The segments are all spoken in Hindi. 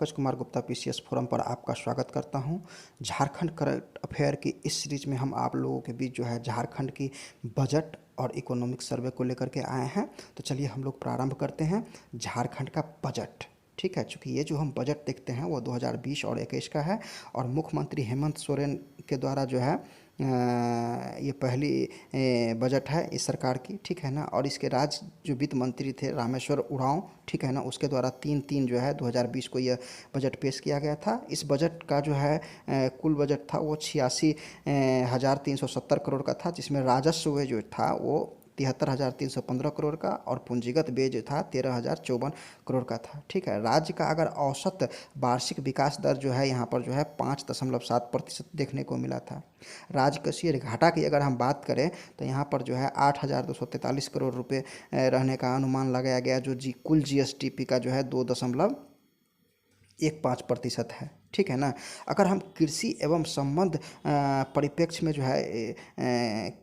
पंकज कुमार गुप्ता पीसीएस फोरम पर आपका स्वागत करता हूं। झारखंड करंट अफेयर की इस सीरीज में हम आप लोगों के बीच जो है झारखंड की बजट और इकोनॉमिक सर्वे को लेकर के आए हैं। तो चलिए हम लोग प्रारंभ करते हैं झारखंड का बजट। ठीक है, चूँकि ये जो हम बजट देखते हैं वो 2020 और 21 का है और मुख्यमंत्री हेमंत सोरेन के द्वारा जो है ये पहली बजट है इस सरकार की। ठीक है ना। और इसके राज्य जो वित्त मंत्री थे रामेश्वर उरांव, ठीक है ना, उसके द्वारा 3 जो है 2020 को यह बजट पेश किया गया था। इस बजट का जो है कुल बजट था वो 86,370 करोड़ का था, जिसमें राजस्व जो था वो 73,315 करोड़ का और पूंजीगत व्यय जो था 13,054 करोड़ का था। ठीक है। राज्य का अगर औसत वार्षिक विकास दर जो है यहाँ पर जो है 5.7% देखने को मिला था। राजकोषीय घाटा की अगर हम बात करें तो यहाँ पर जो है 8,243 करोड़ रुपए रहने का अनुमान लगाया गया, जो कुल जीएसडीपी का जो है 2.15% है। ठीक है ना। अगर हम कृषि एवं संबंध परिप्रेक्ष्य में जो है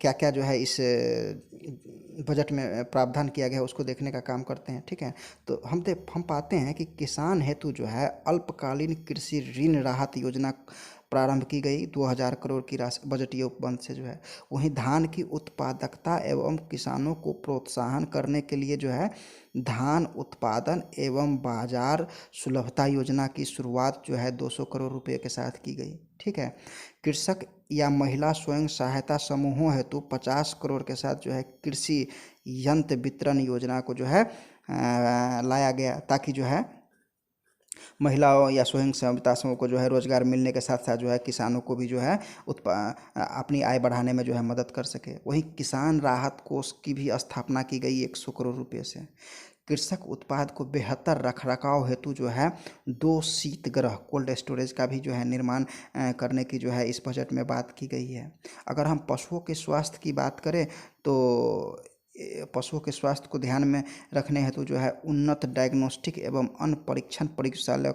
क्या क्या जो है इस बजट में प्रावधान किया गया है उसको देखने का काम करते हैं। ठीक है। तो हम पाते हैं कि किसान हेतु जो है अल्पकालीन कृषि ऋण राहत योजना प्रारंभ की गई 2,000 करोड़ की राशि बजटीय उपबंध से जो है। वहीं धान की उत्पादकता एवं किसानों को प्रोत्साहन करने के लिए जो है धान उत्पादन एवं बाजार सुलभता योजना की शुरुआत जो है 200 करोड़ रुपए के साथ की गई। ठीक है। कृषक या महिला स्वयं सहायता समूहों हेतु 50 करोड़ के साथ जो है कृषि यंत्र वितरण योजना को जो है लाया गया, ताकि जो है महिलाओं या स्वयं सहायता समूह को जो है रोजगार मिलने के साथ साथ जो है किसानों को भी जो है अपनी आय बढ़ाने में जो है मदद कर सके। वहीं किसान राहत कोष की भी स्थापना की गई 100 करोड़ रुपए से। कृषक उत्पाद को बेहतर रखरखाव हेतु जो है 2 शीतगृह कोल्ड स्टोरेज का भी जो है निर्माण करने की जो है इस बजट में बात की गई है। अगर हम पशुओं के स्वास्थ्य की बात करें तो पशुओं के स्वास्थ्य को ध्यान में रखने हेतु जो है उन्नत डायग्नोस्टिक एवं अन्य परीक्षण प्रयोगशाला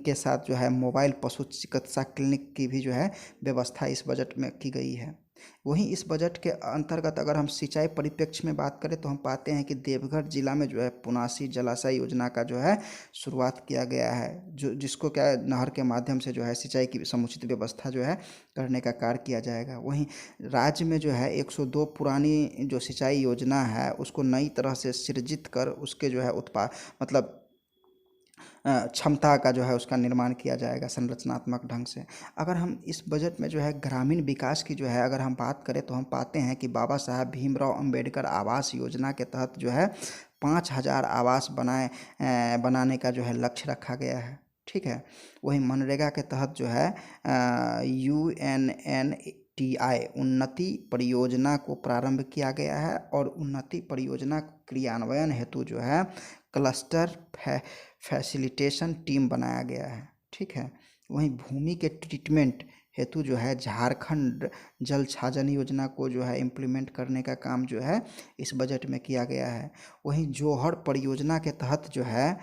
के साथ जो है मोबाइल पशु चिकित्सा क्लिनिक की भी जो है व्यवस्था इस बजट में की गई है। वहीं इस बजट के अंतर्गत अगर हम सिंचाई परिप्रेक्ष्य में बात करें तो हम पाते हैं कि देवघर जिला में जो है पुनासी जलाशय योजना का जो है शुरुआत किया गया है, जो जिसको क्या नहर के माध्यम से जो है सिंचाई की समुचित व्यवस्था जो है करने का कार्य किया जाएगा। वहीं राज्य में जो है 102 पुरानी जो सिंचाई योजना है उसको नई तरह से सृजित कर उसके जो है मतलब क्षमता का जो है उसका निर्माण किया जाएगा संरचनात्मक ढंग से। अगर हम इस बजट में जो है ग्रामीण विकास की जो है अगर हम बात करें तो हम पाते हैं कि बाबा साहब भीमराव अंबेडकर आवास योजना के तहत जो है 5,000 आवास बनाने का जो है लक्ष्य रखा गया है। ठीक है। वहीं मनरेगा के तहत जो है UNNTI उन्नति परियोजना को प्रारंभ किया गया है और उन्नति परियोजना क्रियान्वयन हेतु जो है क्लस्टर फैसिलिटेशन टीम बनाया गया है। ठीक है। वहीं भूमि के ट्रीटमेंट हेतु जो है झारखंड जल छाजन योजना को जो है इम्प्लीमेंट करने का काम जो है इस बजट में किया गया है। वहीं जोहड़ परियोजना के तहत जो है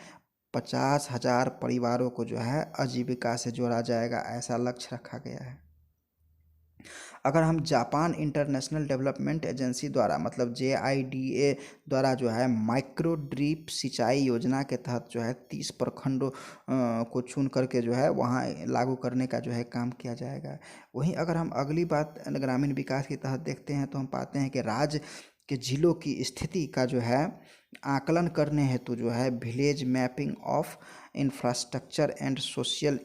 50,000 परिवारों को जो है आजीविका से जोड़ा जाएगा, ऐसा लक्ष्य रखा गया है। अगर हम जापान इंटरनेशनल डेवलपमेंट एजेंसी द्वारा मतलब JIDA द्वारा जो है माइक्रो ड्रिप सिंचाई योजना के तहत जो है 30 प्रखंडों को चुन करके जो है वहाँ लागू करने का जो है काम किया जाएगा। वहीं अगर हम अगली बात ग्रामीण विकास के तहत देखते हैं तो हम पाते हैं कि राज्य के जिलों की स्थिति का जो है आकलन करने हेतु जो है village mapping of infrastructure and social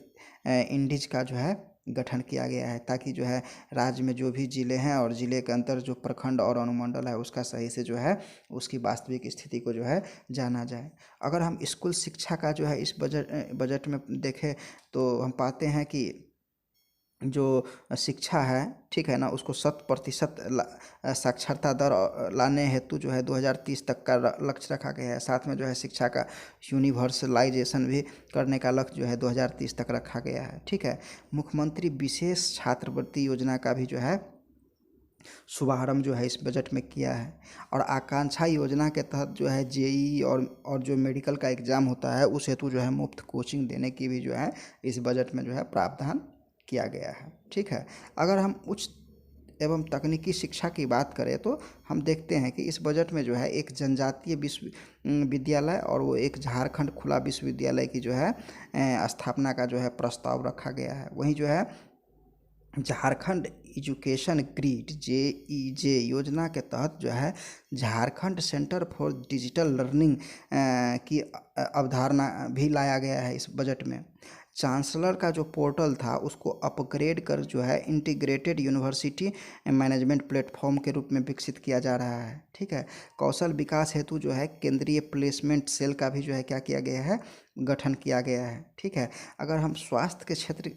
Indies का जो है गठन किया गया है, ताकि जो है राज्य में जो भी ज़िले हैं और ज़िले के अंदर जो प्रखंड और अनुमंडल है उसका सही से जो है उसकी वास्तविक स्थिति को जो है जाना जाए। अगर हम स्कूल शिक्षा का जो है इस बजट में देखें तो हम पाते हैं कि जो शिक्षा है, ठीक है ना, उसको 100% साक्षरता दर लाने हेतु जो है 2030 तक का लक्ष्य रखा गया है। साथ में जो है शिक्षा का यूनिवर्सलाइजेशन भी करने का लक्ष्य जो है 2030 तक रखा गया है। ठीक है। मुख्यमंत्री विशेष छात्रवृत्ति योजना का भी जो है शुभारंभ जो है इस बजट में किया है। और आकांक्षा योजना के तहत जो है JEE और जो मेडिकल का एग्ज़ाम होता है उस हेतु जो है मुफ्त कोचिंग देने की भी जो है इस बजट में जो है प्रावधान किया गया है। ठीक है। अगर हम उच्च एवं तकनीकी शिक्षा की बात करें तो हम देखते हैं कि इस बजट में जो है एक जनजातीय विद्यालय और वो एक झारखंड खुला विश्वविद्यालय की जो है स्थापना का जो है प्रस्ताव रखा गया है। वहीं जो है झारखंड एजुकेशन ग्रिड JEJ योजना के तहत जो है Jharkhand centre for digital learning की अवधारणा भी लाया गया है इस बजट में। चांसलर का जो पोर्टल था उसको अपग्रेड कर जो है इंटीग्रेटेड यूनिवर्सिटी मैनेजमेंट प्लेटफॉर्म के रूप में विकसित किया जा रहा है। ठीक है, कौशल विकास हेतु जो है केंद्रीय प्लेसमेंट सेल का भी जो है क्या किया गया है, गठन किया गया है। ठीक है, अगर हम स्वास्थ्य के क्षेत्र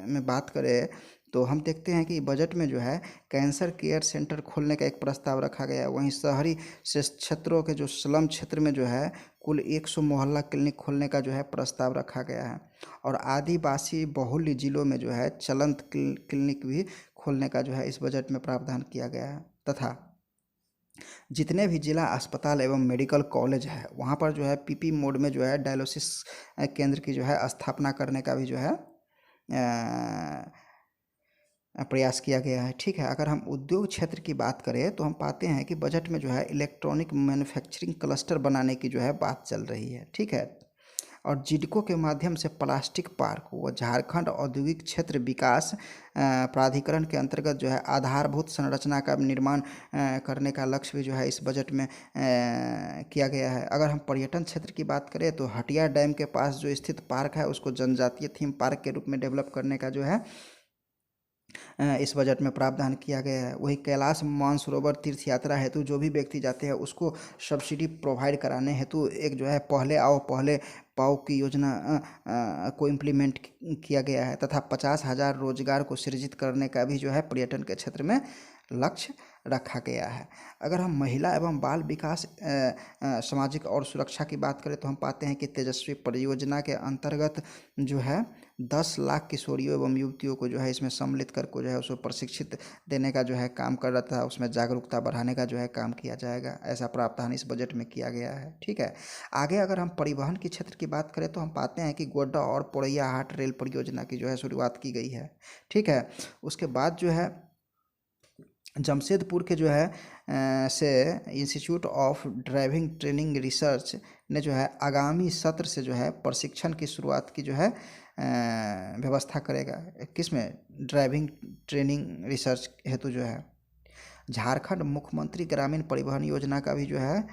में बात करें तो हम देखते हैं कि बजट में जो है कैंसर केयर सेंटर खोलने का एक प्रस्ताव रखा गया है। वहीं शहरी क्षेत्रों के जो स्लम क्षेत्र में जो है कुल 100 मोहल्ला क्लिनिक खोलने का जो है प्रस्ताव रखा गया है। और आदिवासी बहुल्य जिलों में जो है चलंत क्लिनिक भी खोलने का जो है इस बजट में प्रावधान किया गया है। तथा जितने भी जिला अस्पताल एवं मेडिकल कॉलेज है वहाँ पर जो है PP मोड में जो है डायलिसिस केंद्र की जो है स्थापना करने का भी जो है प्रयास किया गया है। ठीक है, अगर हम उद्योग क्षेत्र की बात करें तो हम पाते हैं कि बजट में जो है इलेक्ट्रॉनिक मैन्युफैक्चरिंग क्लस्टर बनाने की जो है बात चल रही है। ठीक है, और जिडको के माध्यम से प्लास्टिक पार्क व झारखंड औद्योगिक क्षेत्र विकास प्राधिकरण के अंतर्गत जो है आधारभूत संरचना का निर्माण करने का लक्ष्य भी जो है इस बजट में किया गया है। अगर हम पर्यटन क्षेत्र की बात करें तो हटिया डैम के पास जो स्थित पार्क है उसको जनजातीय थीम पार्क के रूप में डेवलप करने का जो है इस बजट में प्रावधान किया गया है। वही कैलाश मानसरोवर तीर्थ यात्रा हेतु जो भी व्यक्ति जाते हैं उसको सब्सिडी प्रोवाइड कराने हेतु एक जो है पहले आओ पहले पाओ की योजना को इम्प्लीमेंट किया गया है। तथा 50,000 रोजगार को सृजित करने का भी जो है पर्यटन के क्षेत्र में लक्ष्य रखा गया है। अगर हम महिला एवं बाल विकास सामाजिक और सुरक्षा की बात करें तो हम पाते हैं कि तेजस्वी परियोजना के अंतर्गत जो है 10 लाख किशोरियों एवं युवतियों को जो है इसमें सम्मिलित कर को जो है उसको प्रशिक्षित देने का जो है काम कर रहा था, उसमें जागरूकता बढ़ाने का जो है काम किया जाएगा। ऐसा प्रावधान इस बजट में किया गया है। ठीक है, आगे अगर हम परिवहन के क्षेत्र की बात करें तो हम पाते हैं कि गोड्डा और पोड़ैयाहाट रेल परियोजना की जो है शुरुआत की गई है। ठीक है, उसके बाद जो है जमशेदपुर के जो है से institute of driving training research ने जो है आगामी सत्र से जो है प्रशिक्षण की शुरुआत की जो है व्यवस्था करेगा। किसमें? ड्राइविंग ट्रेनिंग रिसर्च हेतु जो है झारखंड मुख्यमंत्री ग्रामीण परिवहन योजना का भी जो है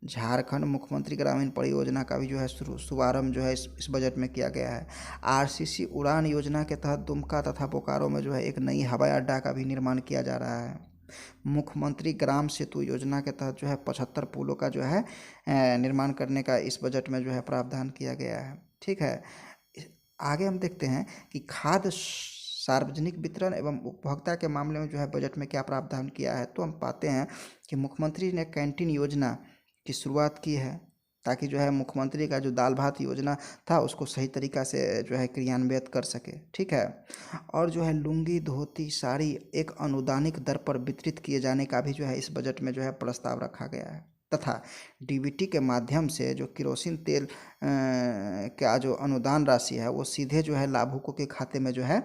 झारखंड मुख्यमंत्री ग्रामीण परियोजना का भी जो है शुभारंभ जो है इस बजट में किया गया है। RCC उड़ान योजना के तहत दुमका तथा बोकारो में जो है एक नई हवाई अड्डा का भी निर्माण किया जा रहा है। मुख्यमंत्री ग्राम सेतु योजना के तहत जो है 75 पुलों का जो है निर्माण करने का इस बजट में जो है प्रावधान किया गया है। ठीक है, आगे हम देखते हैं कि खाद्य सार्वजनिक वितरण एवं उपभोक्ता के मामले में जो है बजट में क्या प्रावधान किया है। तो हम पाते हैं कि मुख्यमंत्री ने कैंटीन योजना की शुरुआत की है ताकि जो है मुख्यमंत्री का जो दाल भात योजना था उसको सही तरीक़ा से जो है क्रियान्वित कर सके। ठीक है, और जो है लुंगी धोती साड़ी एक अनुदानित दर पर वितरित किए जाने का भी जो है इस बजट में जो है प्रस्ताव रखा गया है। तथा DBT के माध्यम से जो केरोसिन तेल का जो अनुदान राशि है वो सीधे जो है लाभुकों के खाते में जो है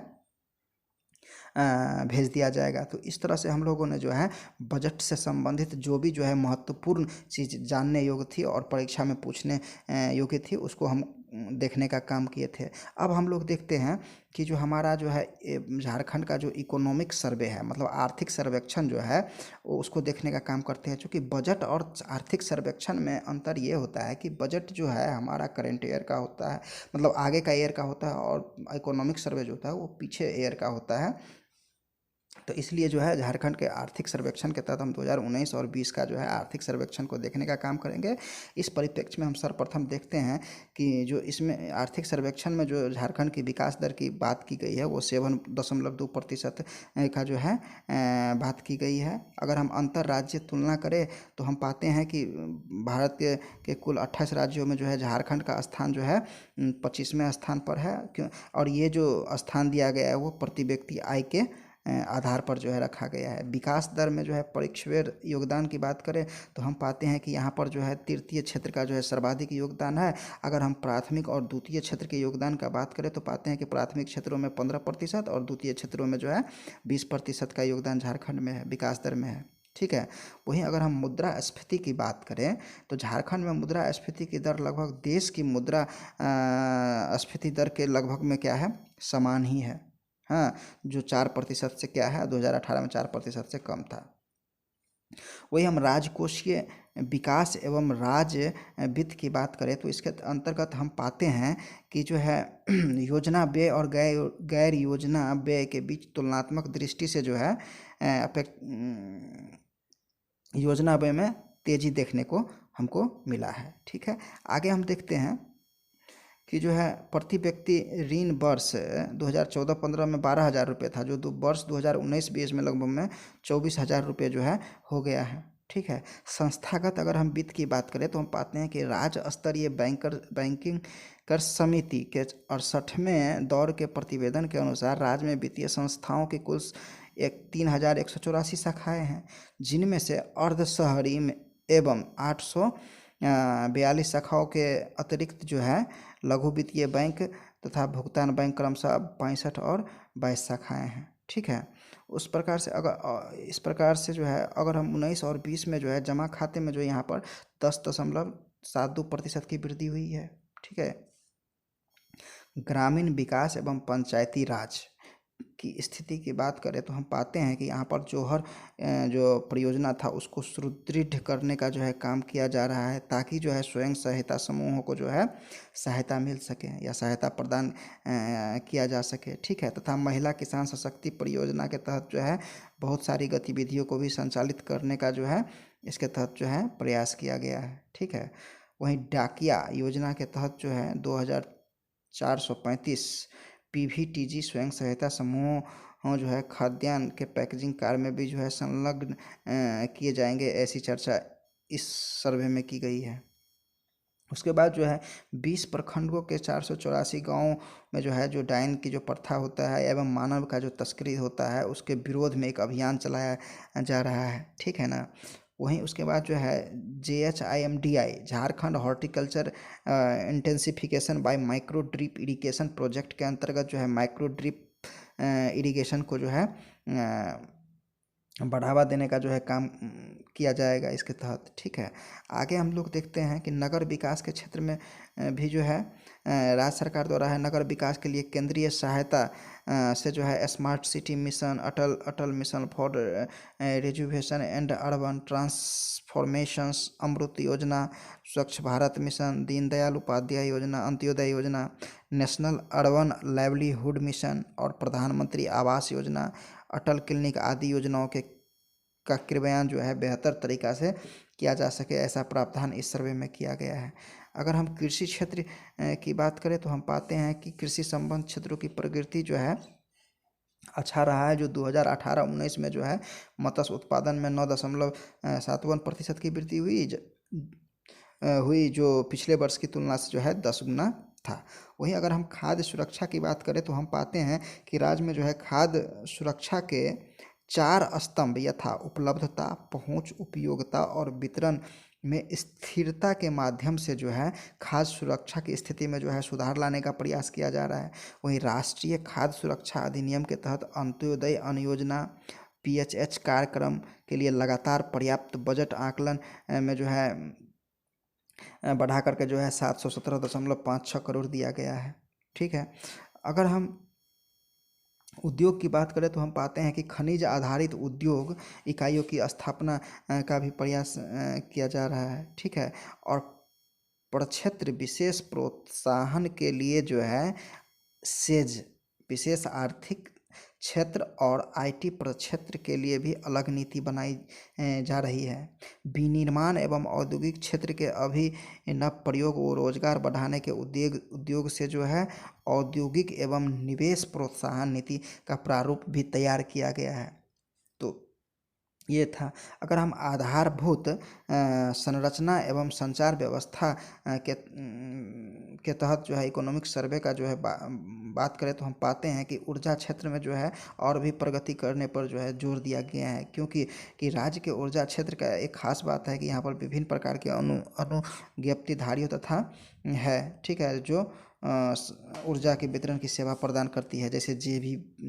भेज दिया जाएगा। तो इस तरह से हम लोगों ने जो है बजट से संबंधित जो भी जो है महत्वपूर्ण चीज़ जानने योग्य थी और परीक्षा में पूछने योग्य थी उसको हम देखने का काम किए थे। अब हम लोग देखते हैं कि जो हमारा जो है झारखंड का जो इकोनॉमिक सर्वे है मतलब आर्थिक सर्वेक्षण जो है वो उसको देखने का काम करते हैं। चूँकि बजट और आर्थिक सर्वेक्षण में अंतर ये होता है कि बजट जो है हमारा करेंट ईयर का होता है मतलब आगे का ईयर का होता है और इकोनॉमिक सर्वे जो होता है वो पीछे ईयर का होता है। तो इसलिए जो है झारखंड के आर्थिक सर्वेक्षण के तहत हम 2019 और 20 का जो है आर्थिक सर्वेक्षण को देखने का काम करेंगे। इस परिप्रेक्ष्य में हम सर्वप्रथम देखते हैं कि जो इसमें आर्थिक सर्वेक्षण में जो झारखंड की विकास दर की बात की गई है वो 7.2% का जो है बात की गई है। अगर हम अंतर्राज्यीय तुलना करें तो हम पाते हैं कि भारत के कुल 28 राज्यों में जो है झारखंड का स्थान जो है 25वें स्थान पर है। और ये जो स्थान दिया गया है वो प्रति व्यक्ति आय के आधार पर जो है रखा गया है। विकास दर में जो है परीक्षवेर योगदान की बात करें तो हम पाते हैं कि यहाँ पर जो है तृतीय क्षेत्र का जो है सर्वाधिक योगदान है। अगर हम प्राथमिक और द्वितीय क्षेत्र के योगदान का बात करें तो पाते हैं कि प्राथमिक क्षेत्रों में 15% और द्वितीय क्षेत्रों में जो है 20% का योगदान झारखंड में है, विकास दर में है। ठीक है। वहीं अगर हम मुद्रास्फीति की बात करें तो झारखंड में मुद्रास्फीति की दर लगभग देश की मुद्रा स्फीति दर के लगभग में क्या है, समान ही है। हाँ, जो 4% से क्या है 2018 में 4% से कम था। वही हम राजकोषीय विकास एवं राज्य वित्त की बात करें तो इसके अंतर्गत हम पाते हैं कि जो है योजना व्यय और गैर योजना व्यय के बीच तुलनात्मक दृष्टि से जो है योजना व्यय में तेजी देखने को हमको मिला है। ठीक है। आगे हम देखते हैं कि जो है प्रति व्यक्ति ऋण वर्ष 2014-15 में 12,000 रुपये था, जो वर्ष 2019-20 में लगभग में 24,000 रुपये जो है हो गया है। ठीक है। संस्थागत अगर हम वित्त की बात करें तो हम पाते हैं कि राज्य स्तरीय बैंकिंग कर समिति के 68वें दौर के प्रतिवेदन के अनुसार राज्य में वित्तीय संस्थाओं की कुल 3,184 शाखाएँ हैं, जिनमें से अर्ध शहरी में एवं 842 शाखाओं के अतिरिक्त जो है लघु वित्तीय बैंक तथा भुगतान बैंक क्रमशः 65 और 22 शाखाएँ हैं। ठीक है। उस प्रकार से इस प्रकार से जो है अगर हम 19 और 20 में जो है जमा खाते में जो यहाँ पर 10.72% की वृद्धि हुई है। ठीक है। ग्रामीण विकास एवं पंचायती राज की स्थिति की बात करें तो हम पाते हैं कि यहाँ पर जोहर जो परियोजना था उसको सुदृढ़ करने का जो है काम किया जा रहा है, ताकि जो है स्वयं सहायता समूहों को जो है सहायता मिल सके या सहायता प्रदान किया जा सके। ठीक है। तथा महिला किसान सशक्ति परियोजना के तहत जो है बहुत सारी गतिविधियों को भी संचालित करने का जो है इसके तहत जो है प्रयास किया गया है। ठीक है। वहीं डाकिया योजना के तहत जो है 2,435 PVTG स्वयं सहायता समूह जो है खाद्यान्न के पैकेजिंग कार्य में भी जो है संलग्न किए जाएंगे, ऐसी चर्चा इस सर्वे में की गई है। उसके बाद जो है 20 प्रखंडों के 484 गाँव में जो है जो डायन की जो प्रथा होता है एवं मानव का जो तस्करी होता है उसके विरोध में एक अभियान चलाया जा रहा है। ठीक है ना। वहीं उसके बाद जो है JHIMDI Jharkhand horticulture intensification bye micro drip irrigation project के अंतर्गत जो है माइक्रो ड्रिप इरिगेशन को जो है बढ़ावा देने का जो है काम किया जाएगा इसके तहत। ठीक है। आगे हम लोग देखते हैं कि नगर विकास के क्षेत्र में भी जो है राज्य सरकार द्वारा है नगर विकास के लिए केंद्रीय सहायता से जो है smart city mission, Atal mission for rejuvenation and urban transformations, Amrut योजना, स्वच्छ भारत मिशन, दीनदयाल उपाध्याय योजना, अंत्योदय योजना, नेशनल अर्बन लाइवलीहुड मिशन और प्रधानमंत्री आवास योजना, अटल क्लिनिक आदि योजनाओं का क्रियान्वयन जो है बेहतर तरीक़ा से किया जा सके, ऐसा प्रावधान इस सर्वे में किया गया है। अगर हम कृषि क्षेत्र की बात करें तो हम पाते हैं कि कृषि संबंध क्षेत्रों की प्रगति जो है अच्छा रहा है, जो 2018-19 में जो है मत्स्य उत्पादन में 9.71% की वृद्धि हुई जो पिछले वर्ष की तुलना से जो है 10 गुना था। वहीं अगर हम खाद्य सुरक्षा की बात करें तो हम पाते हैं कि राज्य में जो है खाद्य सुरक्षा के 4 स्तंभ यथा उपलब्धता, पहुंच, उपयोगिता और वितरण में स्थिरता के माध्यम से जो है खाद्य सुरक्षा की स्थिति में जो है सुधार लाने का प्रयास किया जा रहा है। वहीं राष्ट्रीय खाद्य सुरक्षा अधिनियम के तहत अंत्योदय अन्न योजना PHH कार्यक्रम के लिए लगातार पर्याप्त बजट आकलन में जो है बढ़ा करके जो है 717.56 करोड़ दिया गया है। ठीक है। अगर हम उद्योग की बात करें तो हम पाते हैं कि खनिज आधारित उद्योग इकाइयों की स्थापना का भी प्रयास किया जा रहा है। ठीक है। और प्रक्षेत्र विशेष प्रोत्साहन के लिए जो है सेज विशेष आर्थिक क्षेत्र और IT प्रक्षेत्र के लिए भी अलग नीति बनाई जा रही है। विनिर्माण एवं औद्योगिक क्षेत्र के अभिनव प्रयोग व रोजगार बढ़ाने के उद्योग से जो है औद्योगिक एवं निवेश प्रोत्साहन नीति का प्रारूप भी तैयार किया गया है। तो ये था। अगर हम आधारभूत संरचना एवं संचार व्यवस्था के तहत जो है इकोनॉमिक सर्वे का जो है बात करें तो हम पाते हैं कि ऊर्जा क्षेत्र में जो है और भी प्रगति करने पर जो है जोर दिया गया है, क्योंकि राज्य के ऊर्जा क्षेत्र का एक खास बात है कि यहाँ पर विभिन्न प्रकार के अनुज्ञप्तिधारियों तथा है, ठीक है, जो ऊर्जा के वितरण की सेवा प्रदान करती है, जैसे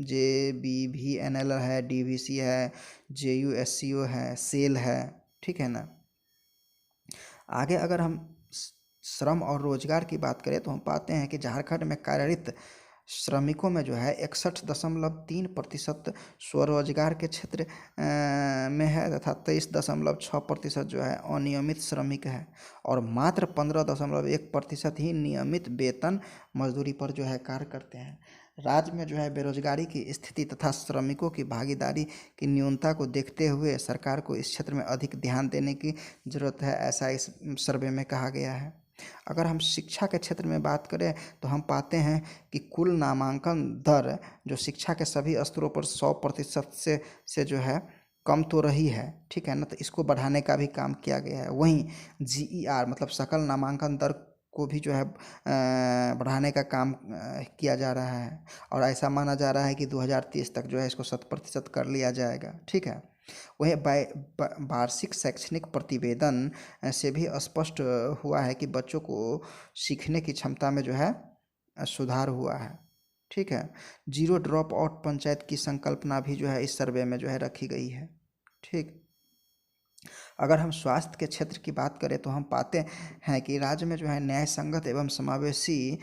JBVNL है, DVC है, JUSCO है, सेल है, ठीक है ना। आगे अगर हम श्रम और रोजगार की बात करें तो हम पाते हैं कि झारखंड में कार्यरत श्रमिकों में जो है 61.3% स्वरोजगार के क्षेत्र में है तथा 23.6% जो है अनियमित श्रमिक है और मात्र 15.1% ही नियमित वेतन मजदूरी पर जो है कार्य करते हैं। राज्य में जो है बेरोजगारी की स्थिति तथा श्रमिकों की भागीदारी की न्यूनता को देखते हुए सरकार को इस क्षेत्र में अधिक ध्यान देने की जरूरत है, ऐसा इस सर्वे में कहा गया है। अगर हम शिक्षा के क्षेत्र में बात करें तो हम पाते हैं कि कुल नामांकन दर जो शिक्षा के सभी स्तरों पर 100% से जो है कम तो रही है, ठीक है ना, तो इसको बढ़ाने का भी काम किया गया है। वहीं GER मतलब सकल नामांकन दर को भी जो है बढ़ाने का काम किया जा रहा है और ऐसा माना जा रहा है कि 2030 तक जो है इसको 100% कर लिया जाएगा, ठीक है। वही वार्षिक शैक्षणिक प्रतिवेदन से भी स्पष्ट हुआ है कि बच्चों को सीखने की क्षमता में जो है सुधार हुआ है, ठीक है। जीरो ड्रॉप आउट पंचायत की संकल्पना भी जो है इस सर्वे में जो है रखी गई है, ठीक। अगर हम स्वास्थ्य के क्षेत्र की बात करें तो हम पाते हैं कि राज्य में जो है न्याय संगत एवं समावेशी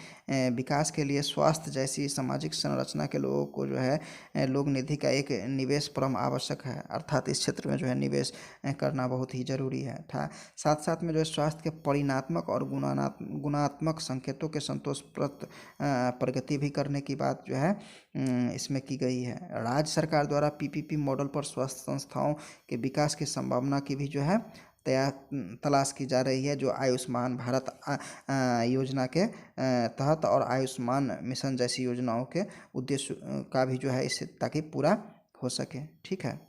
विकास के लिए स्वास्थ्य जैसी सामाजिक संरचना के लोगों को जो है लोक निधि का एक निवेश परम आवश्यक है, अर्थात इस क्षेत्र में जो है निवेश करना बहुत ही जरूरी है था। साथ साथ में जो है स्वास्थ्य के परिणात्मक और गुणात्मक संकेतों के संतोषप्रद प्रगति भी करने की बात जो है इसमें की गई है। राज्य सरकार द्वारा PPP मॉडल पर स्वास्थ्य संस्थाओं के विकास की संभावना की भी जो है तलाश की जा रही है, जो आयुष्मान भारत योजना के तहत और आयुष्मान मिशन जैसी योजनाओं के उद्देश्य का भी जो है इससे ताकि पूरा हो सके, ठीक है।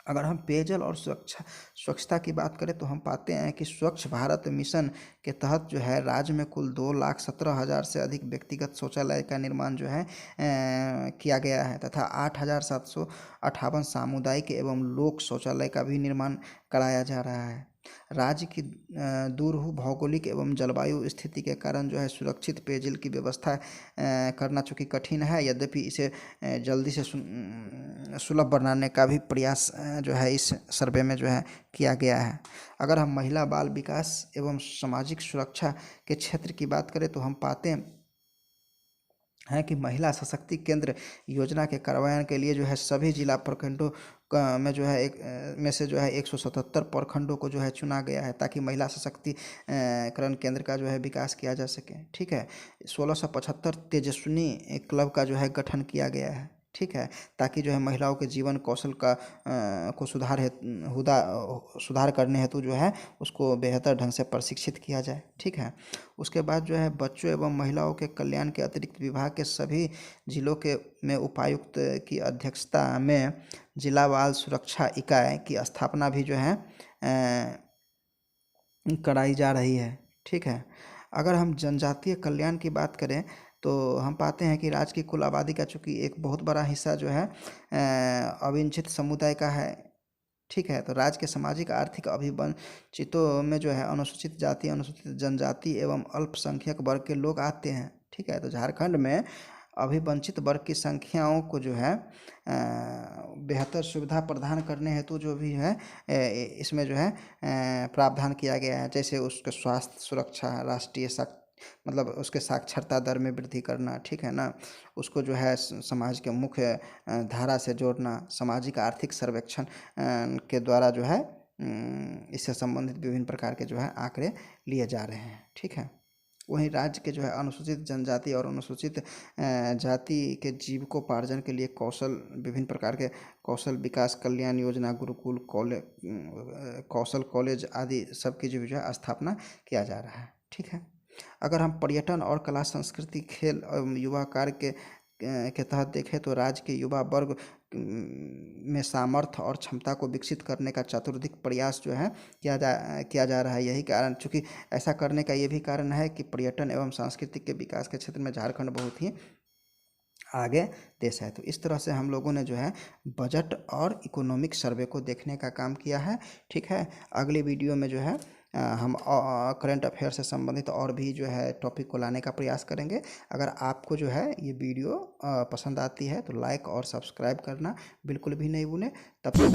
अगर हम पेयजल और स्वच्छता की बात करें तो हम पाते हैं कि स्वच्छ भारत मिशन के तहत जो है राज्य में कुल 2,17,000 से अधिक व्यक्तिगत शौचालय का निर्माण जो है किया गया है तथा 8,758 सामुदायिक एवं लोक शौचालय का भी निर्माण कराया जा रहा है। राज्य की दूरहु भौगोलिक एवं जलवायु स्थिति के कारण जो है सुरक्षित पेयजल की व्यवस्था करना चूँकि कठिन है, यद्यपि इसे जल्दी से सुलभ बनाने का भी प्रयास जो है इस सर्वे में जो है किया गया है। अगर हम महिला बाल विकास एवं सामाजिक सुरक्षा के क्षेत्र की बात करें तो हम पाते हैं कि महिला सशक्ति केंद्र योजना के कार्यान्वयन के लिए जो है सभी जिला प्रखंडों में जो है में से जो है 177 प्रखंडों को जो है चुना गया है ताकि महिला सशक्तिकरण केंद्र का जो है विकास किया जा सके, ठीक है। 1675 तेजस्विनी क्लब का जो है गठन किया गया है, ठीक है, ताकि जो है महिलाओं के जीवन कौशल का को सुधार करने हेतु जो है उसको बेहतर ढंग से प्रशिक्षित किया जाए, ठीक है। उसके बाद जो है बच्चों एवं महिलाओं के कल्याण के अतिरिक्त विभाग के सभी जिलों के में उपायुक्त की अध्यक्षता में जिला बाल सुरक्षा इकाई की स्थापना भी जो है कराई जा रही है, ठीक है। अगर हम जनजातीय कल्याण की बात करें तो हम पाते हैं कि राज्य की कुल आबादी का चूँकि एक बहुत बड़ा हिस्सा जो है अवंचित समुदाय का है, ठीक है। तो राज्य के सामाजिक आर्थिक अभिवंचितों में जो है अनुसूचित जाति, अनुसूचित जनजाति एवं अल्पसंख्यक वर्ग के लोग आते हैं, ठीक है। तो झारखंड में अभिवंचित वर्ग की संख्याओं को जो है बेहतर सुविधा प्रदान करने हेतु जो भी है इसमें जो है प्रावधान किया गया है, जैसे उसके स्वास्थ्य सुरक्षा, राष्ट्रीय मतलब उसके साक्षरता दर में वृद्धि करना, ठीक है ना, उसको जो है समाज के मुख्य धारा से जोड़ना, सामाजिक आर्थिक सर्वेक्षण के द्वारा जो है इससे संबंधित विभिन्न प्रकार के जो है आंकड़े लिए जा रहे हैं, ठीक है। वहीं राज्य के जो है अनुसूचित जनजाति और अनुसूचित जाति के जीविकोपार्जन के लिए विभिन्न प्रकार के कौशल विकास कल्याण योजना, गुरुकुल कौशल कॉलेज आदि सबकी जो है स्थापना किया जा रहा है, ठीक है। अगर हम पर्यटन और कला संस्कृति खेल एवं युवा कार्य के तहत देखें तो राज्य के युवा वर्ग में सामर्थ्य और क्षमता को विकसित करने का चतुर्दिक प्रयास जो है किया जा रहा है। यही कारण, चूँकि ऐसा करने का ये भी कारण है कि पर्यटन एवं सांस्कृतिक के विकास के क्षेत्र में झारखंड बहुत ही आगे देश है। तो इस तरह से हम लोगों ने जो है बजट और इकोनॉमिक सर्वे को देखने का काम किया है। ठीक है, अगली वीडियो में जो है हम करंट अफेयर से संबंधित और भी जो है टॉपिक को लाने का प्रयास करेंगे। अगर आपको जो है ये वीडियो पसंद आती है तो लाइक और सब्सक्राइब करना बिल्कुल भी नहीं भूलें। तब तक